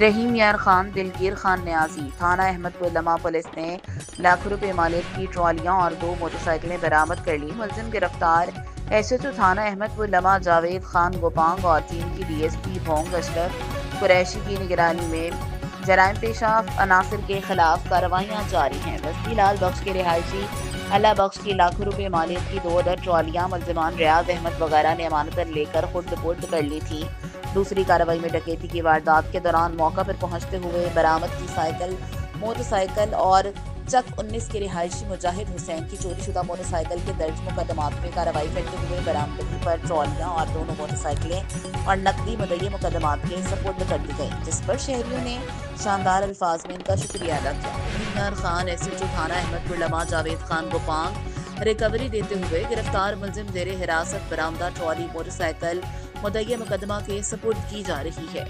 रहीम यार खान, दिलगीर खान न्याजी। थाना अहमदपुर पुलिस ने लाखों रुपए मालियत की ट्रॉलियां और 2 मोटरसाइकिलें बरामद कर ली। मुलजिम गिरफ्तार। एसएचओ थाना अहमदपुर जावेद खान गोपांग और टीम की डीएसपी भोंग अशरफ कुरैशी की निगरानी में जराइम पेशा अनासर के खिलाफ कार्रवाइयां जारी हैं। वसी लाल बख्श के रिहायशी अल्लाह बख्श की लाखों रुपए मालियत की 2 अदद ट्रॉलियां मुलजिमान रियाज अहमद वगैरह ने अमानत पर लेकर खुद सुपुर्द कर ली थी। दूसरी कार्रवाई में डकैती की वारदात के दौरान मौका पर पहुंचते हुए बरामद की साइकिल, मोटरसाइकिल और चक 19 के रिहायशी मुजाहिद हुसैन की चोरीशुदा मोटरसाइकिल के दर्ज मुकदमात में कार्रवाई करते हुए बरामदगी पर ट्रॉलियां और दोनों मोटरसाइकिलें और नकदी मुद्दई मुकदमात के सपुर्द कर दी गई, जिस पर शहरियों ने शानदार अल्फाज में इनका शुक्रिया अदा किया। यार खान एसएचओ थाना अहमदपुर जावेद खान गोपांग रिकवरी देते हुए गिरफ्तार मुलजिम जेर हिरासत बरामदा ट्रॉली मोटरसाइकिल मुद्दई मुकदमा के सपुर्द की जा रही है।